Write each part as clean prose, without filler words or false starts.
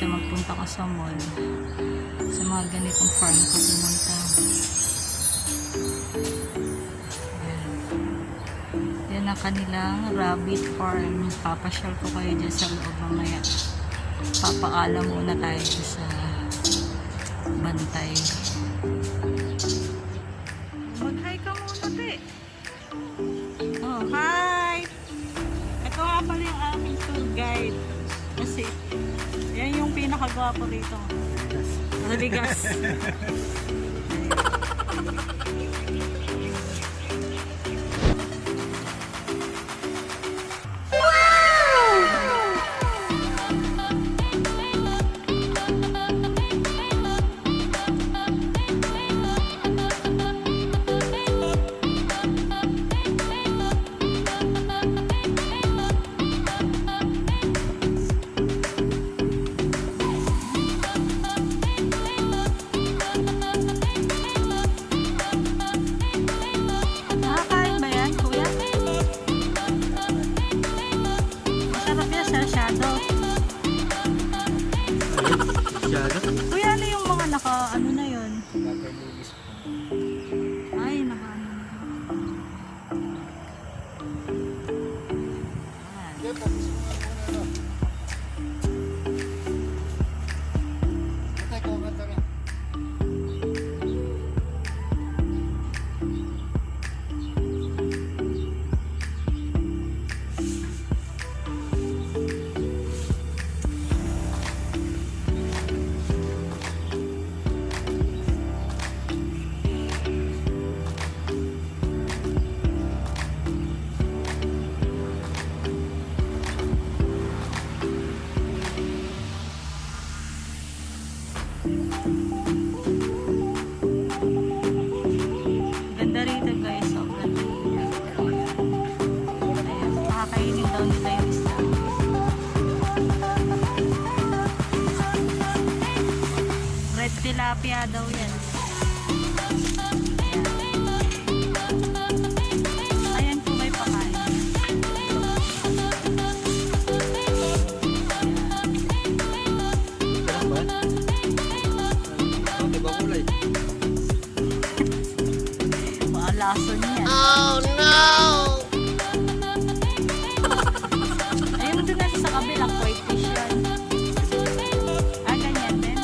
kaysa magpunta ka sa mall. Sa mga ganitong farm ka pumunta. Yan ang kanilang rabbit farm. Papasyal ko kayo dyan sa loob mamaya. Papaalam muna tayo sa bantay. Mag-hi ka muna, te. Oh, hi! Ito nga pala yung aming tour guide. Kasi, yan yung pinakagwapo rito. Maligas. Kuya, ano yung mga ano na yun? Ay, ano na. Ganda rito guys, sobrang linis. Ayan, makakainin daw nila yung isda. Red tilapia daw yan. Ayan po may pakain. Laso niya. Oh no! Ayun doon nasa sa kabilang white fish yan. Ah, ganyan din.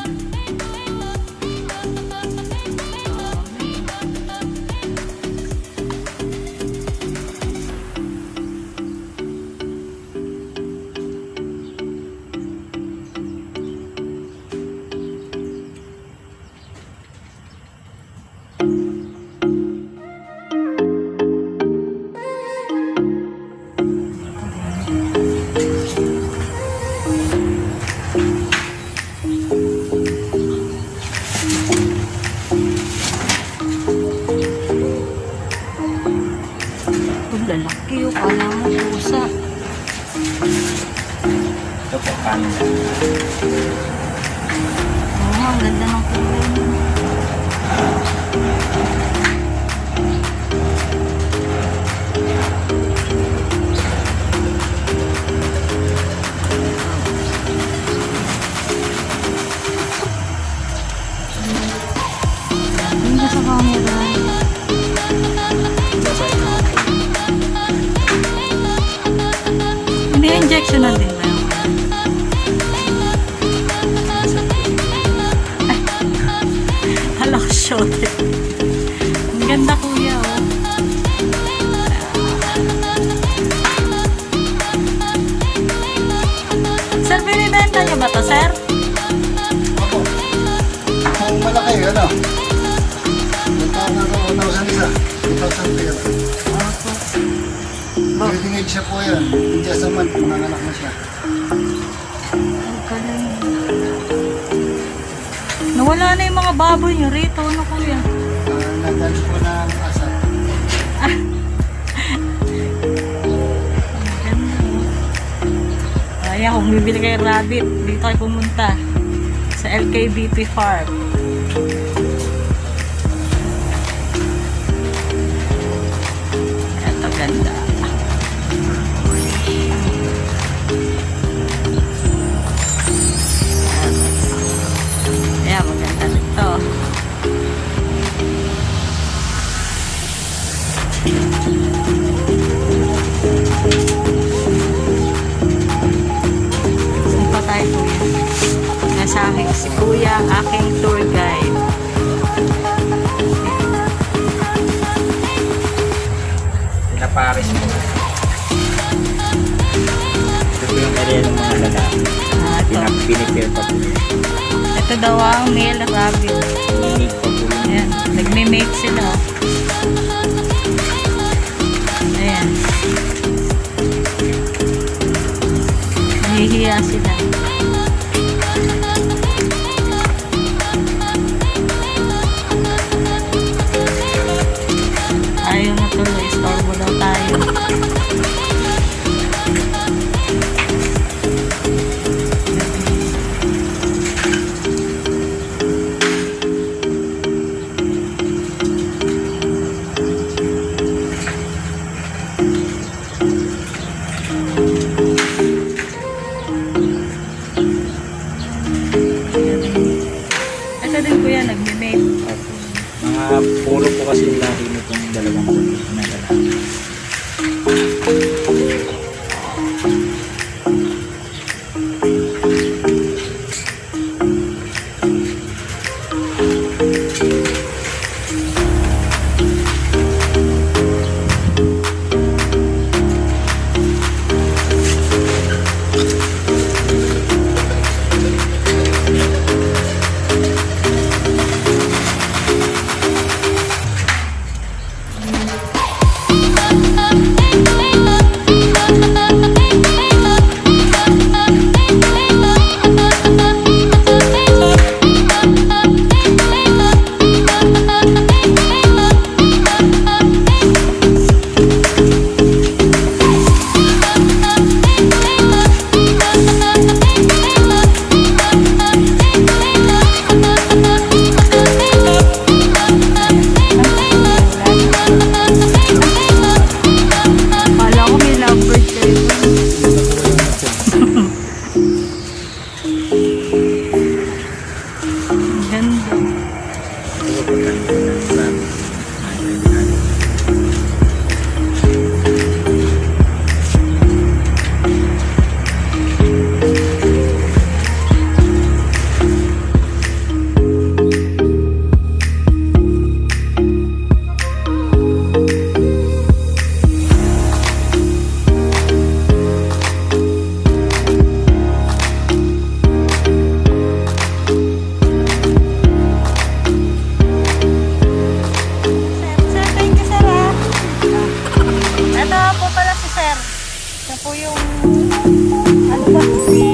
Lalaki yung kala mo pusa. Ito po, panda. Oo, ang ganda ng kulay mo. Hindi ka sa camera. Injection na din ba yun? Hala ko shot eh. Ang ganda kuya oh. Sir, binibenta niyo ba to sir? Opo. Kung malaki, ano? 1,000 isa. 2,000 pera. Breeding age siya po yan. In just a month, manganak na siya. Ang galing. Nawala na yung mga baboy niyo rito. Ano kuya? Nagdali po ng asap. Ayan, kung bibili kayo rabbit, dito kayo pumunta sa LKBP Farm. Ito ganda. aking tour guide. Pinaparis mo. Ito yung area ng mga lalaki. Ito. Pinipil pa po. Ito daw ang male rabbit. Unique pa po. Ayan. Nagme-mate sila. Ayan. Nahihiya sila. Ayaw na tuloy. Istorbo daw tayo. Ito din kuya, nagme-mate. Mga puro po kasi lahi nitong dalawang pulis na lalaki. Kala ko may lovebird kayo. Ang ganda. Puro po tayo ng marami. Sir, thank you, sir, ah. Ito po pala si sir. Siya po yung, ano ba, si